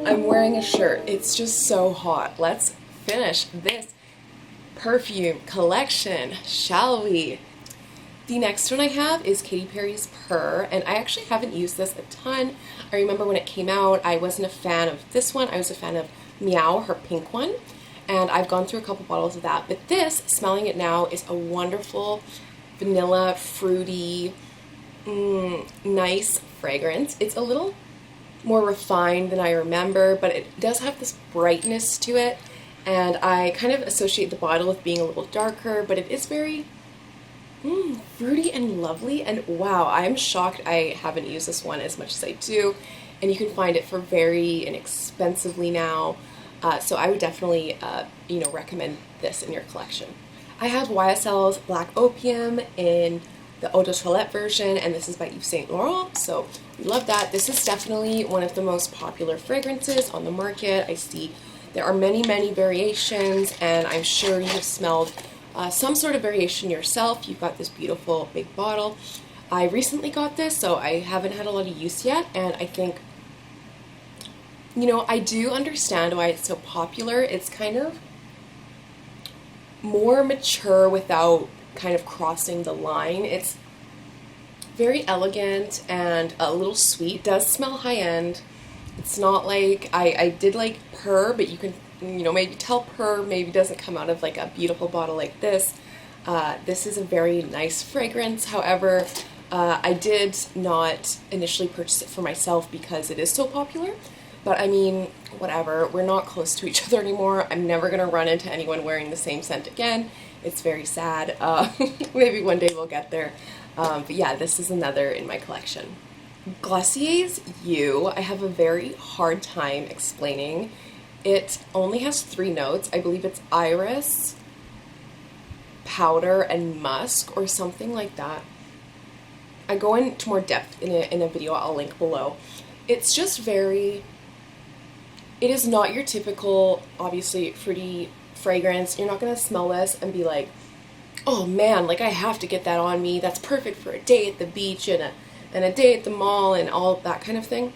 I'm wearing a shirt. It's just so hot. Let's finish this perfume collection, shall we? The next one I have is Katy Perry's Purr, and I actually haven't used this a ton. I remember when it came out, I wasn't a fan of this one. I was a fan of Meow, her pink one, and I've gone through a couple bottles of that. But this, smelling it now, is a wonderful vanilla, fruity, nice fragrance. It's a little more refined than I remember, but it does have this brightness to it, and I kind of associate the bottle with being a little darker, but it is very fruity and lovely. And wow, I'm shocked I haven't used this one as much as I do, and you can find it for very inexpensively now, so I would definitely recommend this in your collection. I have YSL's Black Opium in the Eau de Toilette version, and this is by Yves Saint Laurent, so we love that. This is definitely one of the most popular fragrances on the market. I see there are many variations, and I'm sure you've smelled some sort of variation yourself. You've got this beautiful big bottle. I recently got this, so I haven't had a lot of use yet, and I think, I do understand why it's so popular. It's kind of more mature without kind of crossing the line. It's very elegant and a little sweet. It does smell high-end. It's not like, I did like Purr, but you can, maybe tell Purr maybe doesn't come out of like a beautiful bottle like this. This is a very nice fragrance. However, I did not initially purchase it for myself because it is so popular. But I mean, whatever, we're not close to each other anymore. I'm never gonna run into anyone wearing the same scent again. It's very sad. Maybe one day we'll get there. But yeah, this is another in my collection. Glossier's You, I have a very hard time explaining. It only has 3 notes. I believe it's iris, powder, and musk, or something like that. I go into more depth in a video I'll link below. It's just very, it is not your typical, obviously, fruity fragrance. You're not going to smell this and be like, oh man, like I have to get that on me. That's perfect for a day at the beach and a day at the mall and all that kind of thing.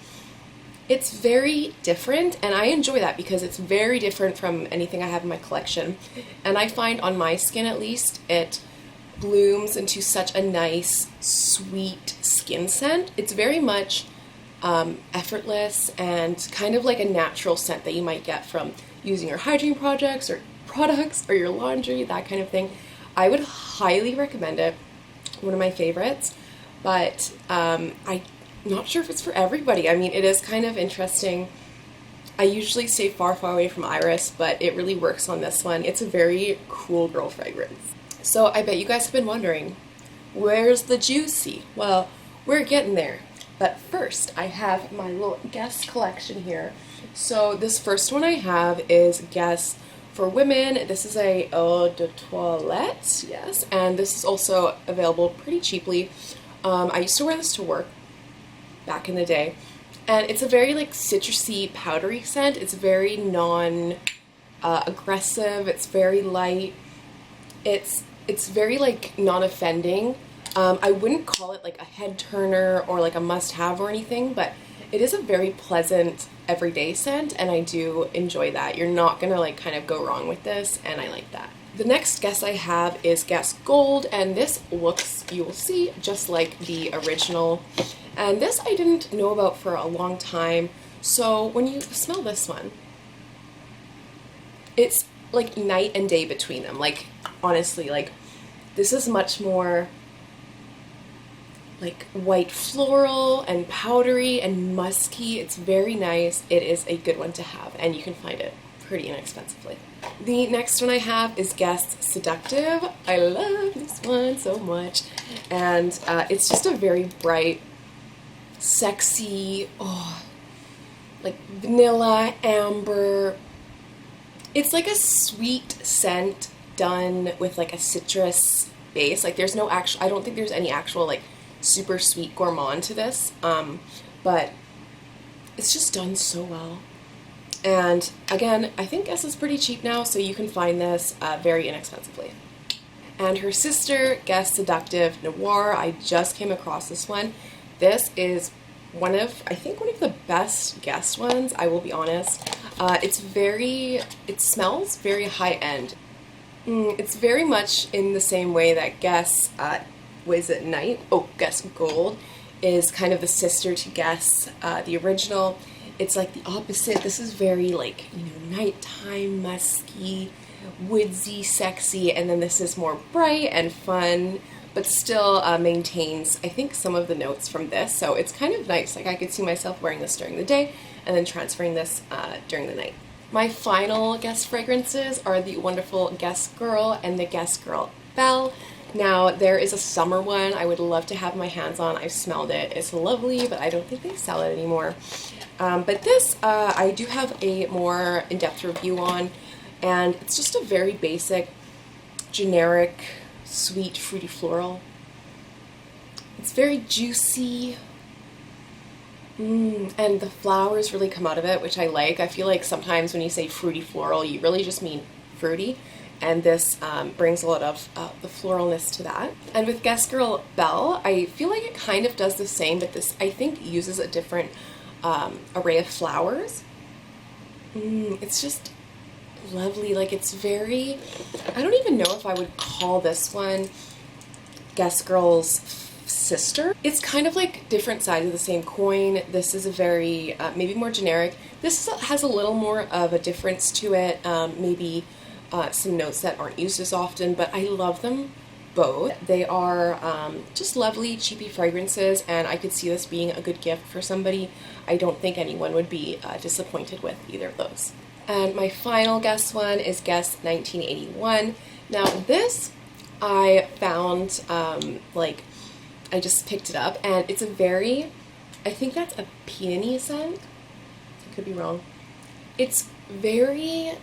It's very different, and I enjoy that because it's very different from anything I have in my collection. And I find on my skin, at least, it blooms into such a nice, sweet skin scent. It's very much effortless and kind of like a natural scent that you might get from using your hygiene products or your laundry, that kind of thing. I would highly recommend it. One of my favorites, but I'm not sure if it's for everybody. I mean, it is kind of interesting. I usually stay far away from iris, but it really works on this one. It's a very cool girl fragrance. So I bet you guys have been wondering, where's the juicy? Well, we're getting there. But first, I have my little Guess collection here. So this first one I have is Guess for women. This is a eau de toilette, yes, and this is also available pretty cheaply. I used to wear this to work back in the day, and it's a very like citrusy, powdery scent. It's very non-aggressive. It's very light. It's very like non-offending. I wouldn't call it like a head turner or like a must-have or anything, but it is a very pleasant everyday scent, and I do enjoy that. You're not gonna like kind of go wrong with this, and I like that. The next Guess I have is Guess Gold, and this looks, you will see, just like the original. And this I didn't know about for a long time, so when you smell this one, it's like night and day between them. Like, honestly, like, this is much more like white floral and powdery and musky. It's very nice. It is a good one to have, and you can find it pretty inexpensively. The next one I have is Guess Seductive. I love this one so much, and it's just a very bright, sexy, like vanilla, amber. It's like a sweet scent done with like a citrus base. Like there's no actual, I don't think there's any actual like super sweet gourmand to this, but it's just done so well. And again, I think Guess is pretty cheap now, so you can find this very inexpensively. And her sister, Guess Seductive Noir, I just came across this one. This is I think one of the best Guess ones, I will be honest. It smells very high-end. It's very much in the same way that Guess, was it Night? Oh, Guess Gold is kind of the sister to Guess, the original. It's like the opposite. This is very like, nighttime, musky, woodsy, sexy, and then this is more bright and fun, but still maintains, I think, some of the notes from this. So it's kind of nice. Like I could see myself wearing this during the day and then transferring this during the night. My final Guess fragrances are the wonderful Guess Girl and the Guess Girl Belle. Now, there is a summer one I would love to have my hands on. I've smelled it. It's lovely, but I don't think they sell it anymore. But this, I do have a more in-depth review on, and it's just a very basic, generic, sweet, fruity floral. It's very juicy, and the flowers really come out of it, which I like. I feel like sometimes when you say fruity floral, you really just mean fruity. And this brings a lot of the floralness to that. And with Guess Girl Belle, I feel like it kind of does the same, but this, I think, uses a different array of flowers. It's just lovely. Like, it's very, I don't even know if I would call this one Guess Girl's sister. It's kind of like different sides of the same coin. This is a very, maybe more generic. This has a little more of a difference to it, maybe some notes that aren't used as often, but I love them both. They are just lovely, cheapy fragrances, and I could see this being a good gift for somebody. I don't think anyone would be disappointed with either of those. And my final Guess one is Guess 1981. Now this I found, I just picked it up, and it's a very, I think that's a peony scent. I could be wrong. It's very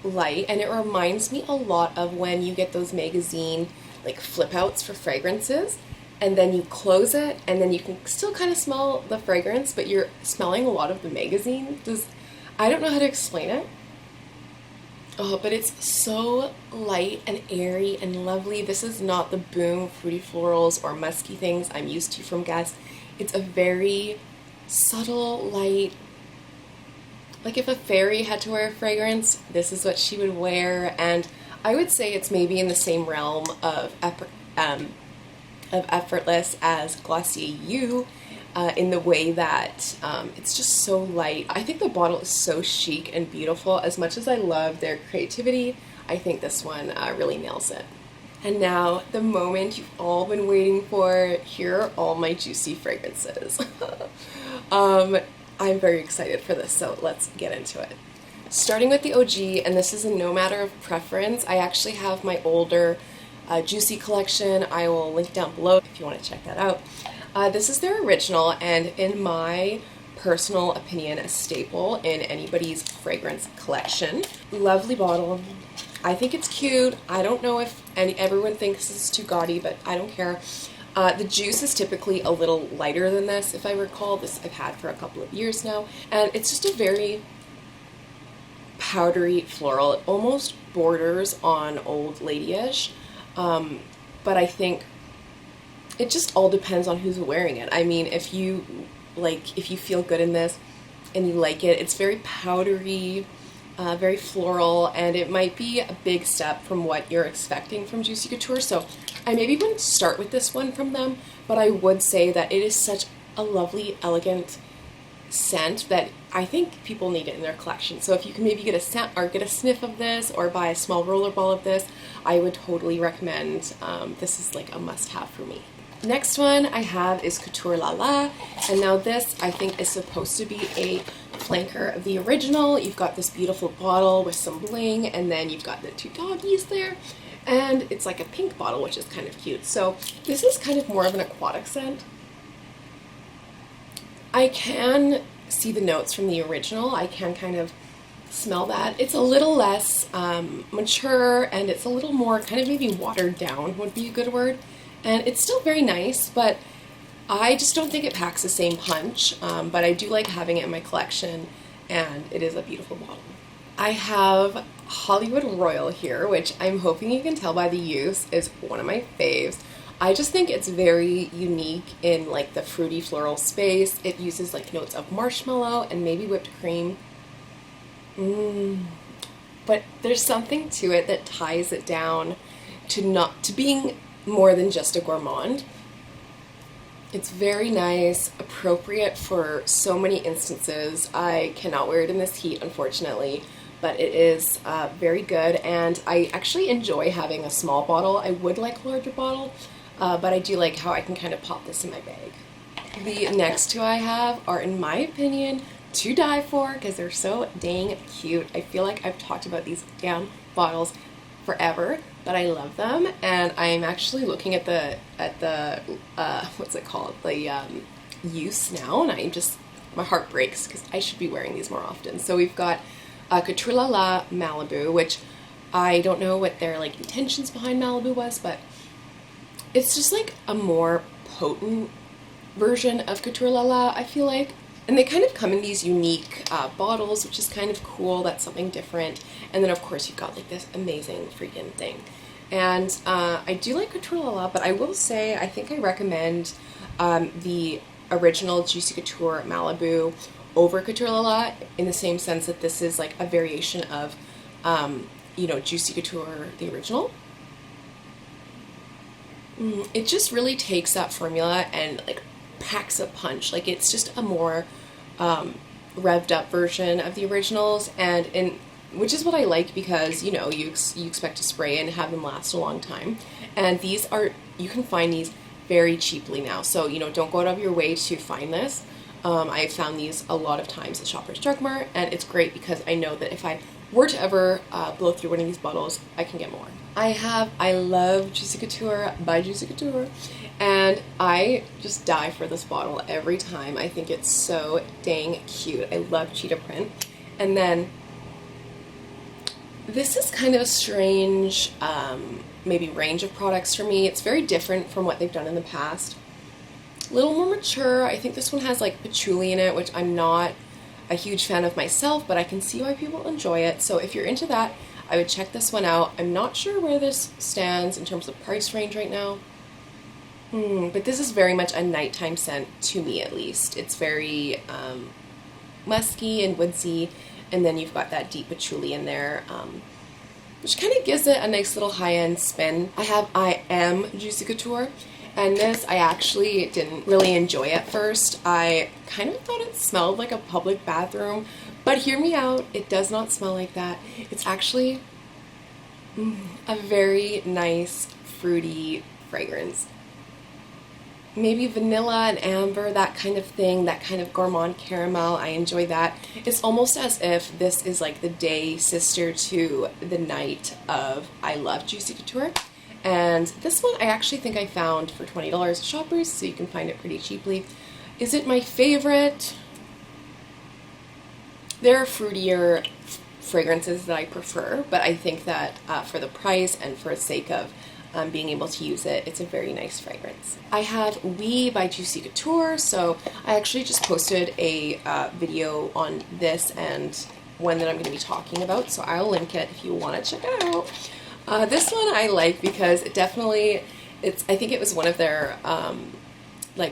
light, and it reminds me a lot of when you get those magazine like flip outs for fragrances, and then you close it and then you can still kind of smell the fragrance, but you're smelling a lot of the magazine. I don't know how to explain it. Oh, but it's so light and airy and lovely. This is not the boom fruity florals or musky things I'm used to from Guess. It's a very subtle, light, like if a fairy had to wear a fragrance, this is what she would wear. And I would say it's maybe in the same realm of Effortless as Glossier You, in the way that it's just so light. I think the bottle is so chic and beautiful. As much as I love their creativity, I think this one really nails it. And now, the moment you've all been waiting for, here are all my juicy fragrances. I'm very excited for this, so let's get into it. Starting with the OG, and this is a no matter of preference. I actually have my older Juicy collection. I will link down below if you want to check that out. This is their original, and in my personal opinion, a staple in anybody's fragrance collection. Lovely bottle. I think it's cute. I don't know if everyone thinks this is too gaudy, but I don't care. The juice is typically a little lighter than this, if I recall. This I've had for a couple of years now, and it's just a very powdery floral. It almost borders on old lady-ish, but I think it just all depends on who's wearing it. I mean, if you feel good in this and you like it, it's very powdery, very floral, and it might be a big step from what you're expecting from Juicy Couture. So I maybe wouldn't start with this one from them, but I would say that it is such a lovely, elegant scent that I think people need it in their collection. So if you can maybe get a scent or get a sniff of this or buy a small roller ball of this, I would totally recommend. This is like a must-have for me. Next one I have is Couture La La, and now this I think is supposed to be a flanker of the original. You've got this beautiful bottle with some bling, and then you've got the two doggies there, and it's like a pink bottle, which is kind of cute. So this is kind of more of an aquatic scent. I can see the notes from the original. I can kind of smell that. It's a little less mature, and it's a little more kind of maybe watered down would be a good word. And it's still very nice, but I just don't think it packs the same punch. But I do like having it in my collection, and it is a beautiful bottle. I have Hollywood Royal here, which I'm hoping you can tell by the use is one of my faves. I just think it's very unique in like the fruity floral space. It uses like notes of marshmallow and maybe whipped cream. But there's something to it that ties it down to being more than just a gourmand. It's very nice, appropriate for so many instances. I cannot wear it in this heat, unfortunately, but it is very good, and I actually enjoy having a small bottle. I would like a larger bottle, but I do like how I can kind of pop this in my bag. The next two I have are, in my opinion, to die for because they're so dang cute. I feel like I've talked about these damn bottles forever, but I love them, and I'm actually looking at the what's it called, the use now, and my heart breaks because I should be wearing these more often. So we've got Couture La La Malibu, which I don't know what their like intentions behind Malibu was, but it's just like a more potent version of Couture La La, I feel like. And they kind of come in these unique bottles, which is kind of cool. That's something different. And then, of course, you've got like this amazing freaking thing. And I do like Couture La La, but I will say I think I recommend the original Juicy Couture Malibu over Couture La La, in the same sense that this is like a variation of, Juicy Couture, the original. It just really takes that formula and like packs a punch. Like, it's just a more revved up version of the originals, and which is what I like, because you expect to spray and have them last a long time, and you can find these very cheaply now, so don't go out of your way to find this. I've found these a lot of times at Shoppers Drug Mart, and it's great because I know that if I were to ever blow through one of these bottles, I can get more. I love Juicy Couture by Juicy Couture, and I just die for this bottle every time. I think it's so dang cute. I love cheetah print. And then this is kind of a strange maybe range of products for me. It's very different from what they've done in the past. A little more mature. I think this one has like patchouli in it, which I'm not a huge fan of myself, but I can see why people enjoy it. So if you're into that, I would check this one out. I'm not sure where this stands in terms of price range right now. But this is very much a nighttime scent, to me at least. It's very musky and woodsy, and then you've got that deep patchouli in there, which kind of gives it a nice little high-end spin. I Am Juicy Couture, and this I actually didn't really enjoy at first. I kind of thought it smelled like a public bathroom, but hear me out, it does not smell like that. It's actually a very nice, fruity fragrance. Maybe vanilla and amber, that kind of thing, that kind of gourmand caramel. I enjoy that. It's almost as if this is like the day sister to the night of I Love Juicy Couture. And this one I actually think I found for $20 at Shoppers, so you can find it pretty cheaply. Is it my favorite? There are fruitier fragrances that I prefer, but I think that for the price and for the sake of being able to use it, it's a very nice fragrance. I have Oui by Juicy Couture, so I actually just posted a video on this and one that I'm going to be talking about, so I'll link it if you want to check it out. This one I like because I think it was one of their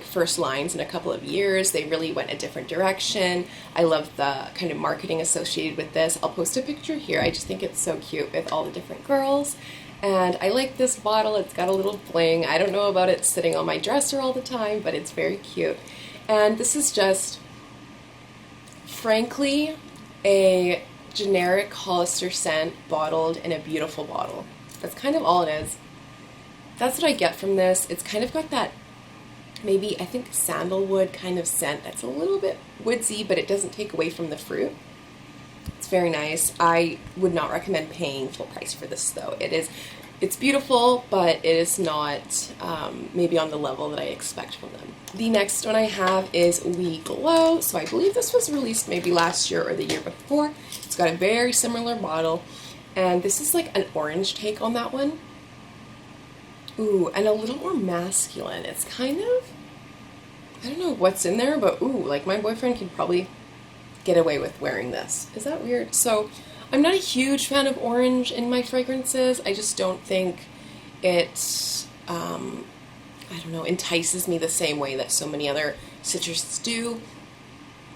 first lines in a couple of years. They really went a different direction. I love the kind of marketing associated with this. I'll post a picture here. I just think it's so cute with all the different girls. And I like this bottle. It's got a little bling. I don't know about it sitting on my dresser all the time, but it's very cute. And this is just, frankly, a generic Hollister scent bottled in a beautiful bottle. That's kind of all it is. That's what I get from this. It's kind of got that, maybe, I think, sandalwood kind of scent that's a little bit woodsy, but it doesn't take away from the fruit. It's very nice. I would not recommend paying full price for this, though. It's beautiful, but it is not maybe on the level that I expect from them. The next one I have is We Glow. So I believe this was released maybe last year or the year before. It's got a very similar bottle, and this is like an orange take on that one. Ooh, and a little more masculine. It's kind of, I don't know what's in there, but ooh, like my boyfriend could probably get away with wearing this. Is that weird? So I'm not a huge fan of orange in my fragrances. I just don't think it I don't know, entices me the same way that so many other citruses do.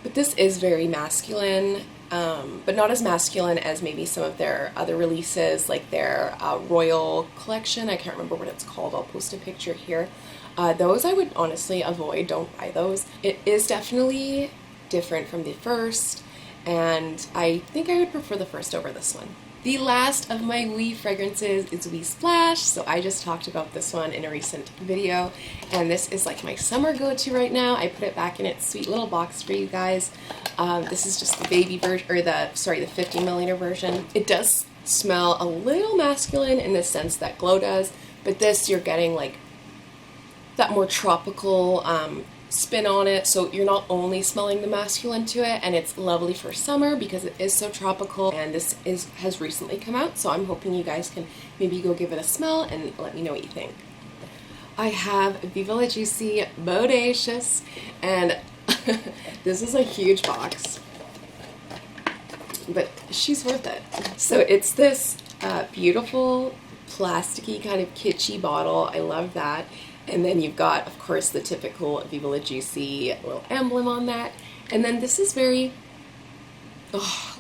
But this is very masculine, but not as masculine as maybe some of their other releases, like their Royal collection. I can't remember what it's called. I'll post a picture here. Those I would honestly avoid. Don't buy those. It is definitely different from the first, and I think I would prefer the first over this one. The last of my wee fragrances is Wee Splash. So I just talked about this one in a recent video, and this is like my summer go-to right now. I put it back in its sweet little box for you guys. This is just the baby version, or the 50 milliliter version. It does smell a little masculine in the sense that Glow does, but this you're getting like that more tropical spin on it, so you're not only smelling the masculine to it, and it's lovely for summer because it is so tropical. And this has recently come out, so I'm hoping you guys can maybe go give it a smell and let me know what you think. I have Viva La Juicy Bodacious, and this is a huge box, but she's worth it. So it's this beautiful plasticky kind of kitschy bottle. I love that. And then you've got, of course, the typical Viva La Juicy little emblem on that. And then this is very,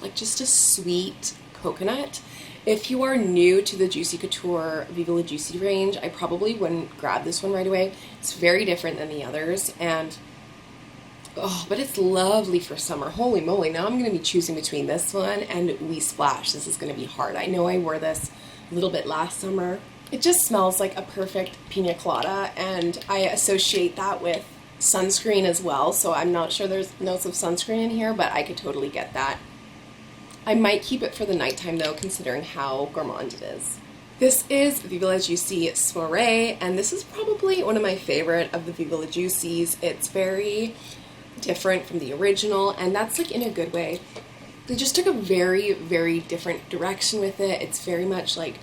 like just a sweet coconut. If you are new to the Juicy Couture Viva La Juicy range, I probably wouldn't grab this one right away. It's very different than the others, and but it's lovely for summer. Holy moly, now I'm going to be choosing between this one and Wee Splash. This is going to be hard. I know I wore this a little bit last summer. It just smells like a perfect pina colada, and I associate that with sunscreen as well, so I'm not sure there's notes of sunscreen in here, but I could totally get that. I might keep it for the nighttime though, considering how gourmand it is. This is Viva La Juicy Soiree, and this is probably one of my favorite of the Viva La Juicies. It's very different from the original, and that's like in a good way. They just took a very, very different direction with it. It's very much like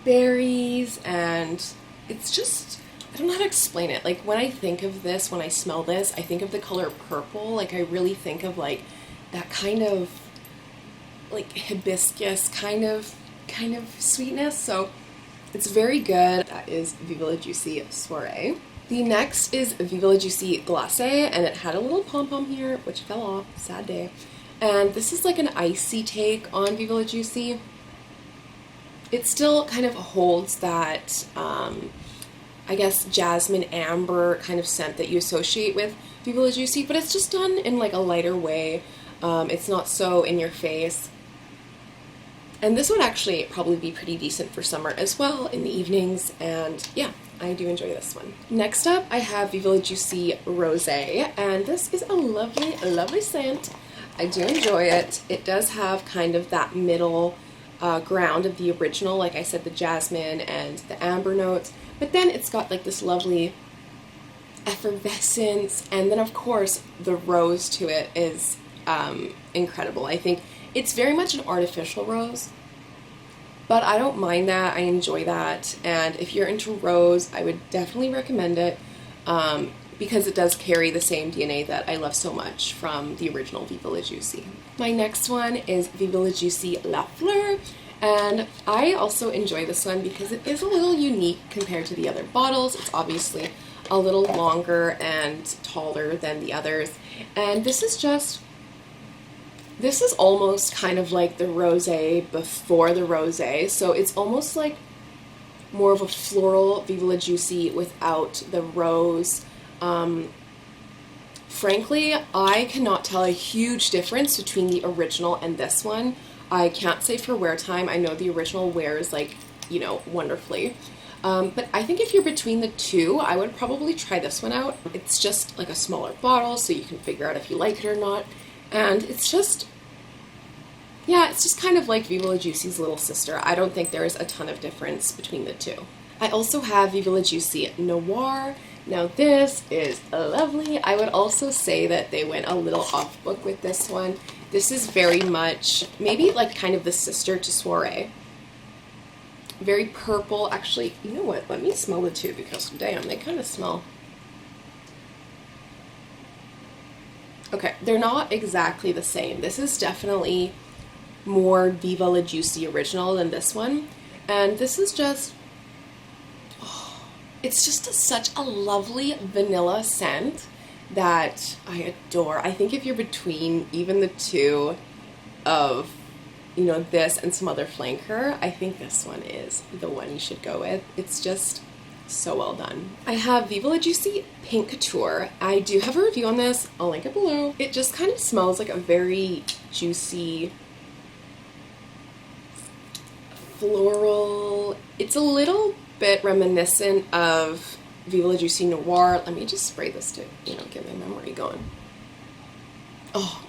berries, and it's just, I don't know how to explain it. Like when I think of this, when I smell this, I think of the color purple. Like I really think of like that kind of like hibiscus kind of sweetness. So it's very good. That is Viva La Juicy Soiree. The next is Viva La Juicy Glossier, and it had a little pom-pom here which fell off, sad day. And this is like an icy take on Viva La Juicy. It still kind of holds that, I guess, jasmine amber kind of scent that you associate with Viva La Juicy, but it's just done in like a lighter way. It's not so in your face. And this would actually probably be pretty decent for summer as well in the evenings, and yeah, I do enjoy this one. Next up, I have Viva La Juicy Rosé, and this is a lovely, lovely scent. I do enjoy it. It does have kind of that middle ground of the original, like I said, the jasmine and the amber notes, but then it's got like this lovely effervescence, and then of course the rose to it is incredible. I think it's very much an artificial rose, but I don't mind that. I enjoy that, and if you're into rose, I would definitely recommend it because it does carry the same DNA that I love so much from the original Viva La Juicy. My next one is Viva La Juicy La Fleur, and I also enjoy this one because it is a little unique compared to the other bottles. It's obviously a little longer and taller than the others, and this is almost kind of like the rosé before the rosé, so it's almost like more of a floral Viva La Juicy without the rose. Frankly, I cannot tell a huge difference between the original and this one. I can't say for wear time. I know the original wears like, you know, wonderfully. But I think if you're between the two, I would probably try this one out. It's just like a smaller bottle, so you can figure out if you like it or not. And it's just, yeah, it's just kind of like Viva La Juicy's little sister. I don't think there is a ton of difference between the two. I also have Viva La Juicy Noir. Now this is lovely. I would also say that they went a little off book with this one. This is very much, maybe like kind of the sister to Soiree. Very purple. Actually, you know what? Let me smell the two because damn, they kind of smell. Okay, they're not exactly the same. This is definitely more Viva La Juicy original than this one. And this is just, It's just such a lovely vanilla scent that I adore. I think if you're between even the two of, you know, this and some other flanker, I think this one is the one you should go with. It's just so well done. I have Viva La Juicy Pink Couture. I do have a review on this. I'll link it below. It just kind of smells like a very juicy, floral. It's a little bit reminiscent of Viva La Juicy Noir. Let me just spray this to, you know, get my memory going. Oh.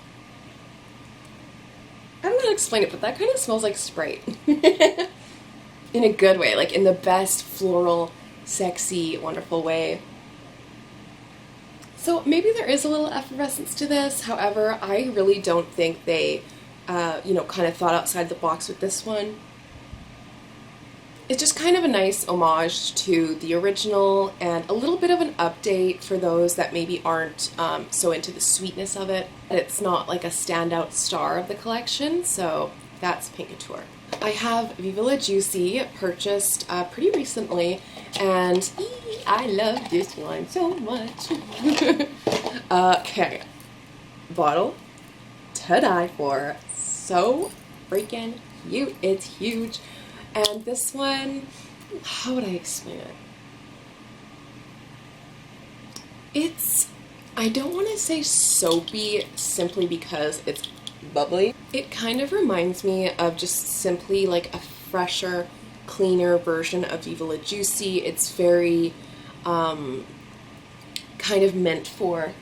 I don't know how to explain it, but that kind of smells like Sprite. In a good way, like in the best floral, sexy, wonderful way. So maybe there is a little effervescence to this. However, I really don't think they, you know, kind of thought outside the box with this one. It's just kind of a nice homage to the original and a little bit of an update for those that maybe aren't so into the sweetness of it. It's not like a standout star of the collection, so that's Pink Couture. I have Viva La Juicy, purchased pretty recently, and I love this one so much. Okay, bottle to die for. So freaking cute. It's huge. And this one, how would I explain it? It's, I don't want to say soapy simply because it's bubbly. It kind of reminds me of just simply like a fresher, cleaner version of Viva La Juicy. It's very kind of meant for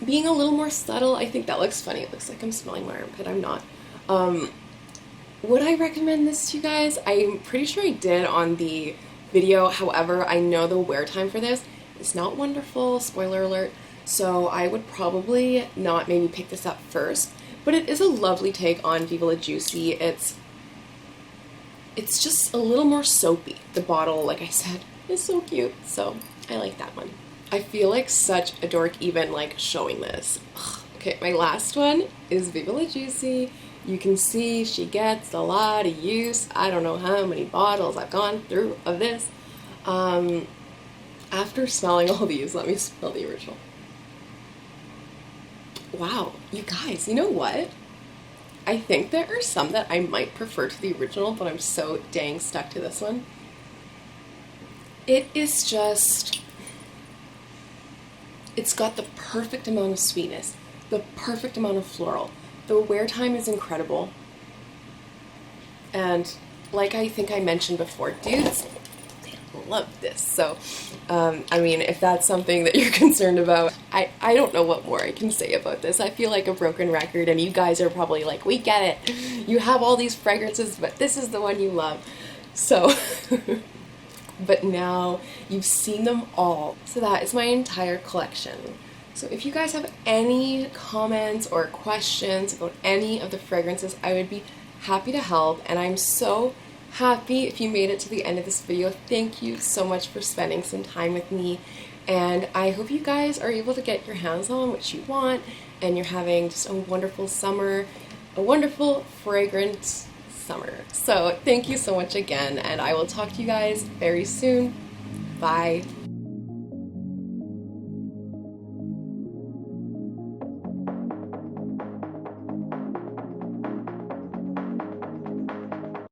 being a little more subtle. I think that looks funny. It looks like I'm smelling my armpit. I'm not. Would I recommend this to you guys? I'm pretty sure I did on the video. However, I know the wear time for this is not wonderful, spoiler alert, so I would probably not maybe pick this up first, but it is a lovely take on Viva La Juicy. It's just a little more soapy. The bottle, like I said, is so cute, so I like that one. I feel like such a dork even like showing this. Ugh. Okay, my last one is Viva La Juicy. You can see she gets a lot of use. I don't know how many bottles I've gone through of this. After smelling all these, let me smell the original. Wow, you guys, you know what? I think there are some that I might prefer to the original, but I'm so dang stuck to this one. It is just, it's got the perfect amount of sweetness, the perfect amount of floral. The wear time is incredible, and like I think I mentioned before, dudes, they love this. So, I mean, if that's something that you're concerned about, I don't know what more I can say about this. I feel like a broken record, and you guys are probably like, we get it. You have all these fragrances, but this is the one you love. So, but now you've seen them all. So that is my entire collection. So if you guys have any comments or questions about any of the fragrances, I would be happy to help, and I'm so happy if you made it to the end of this video. Thank you so much for spending some time with me, and I hope you guys are able to get your hands on what you want, and you're having just a wonderful summer, a wonderful fragrant summer. So thank you so much again, and I will talk to you guys very soon. Bye.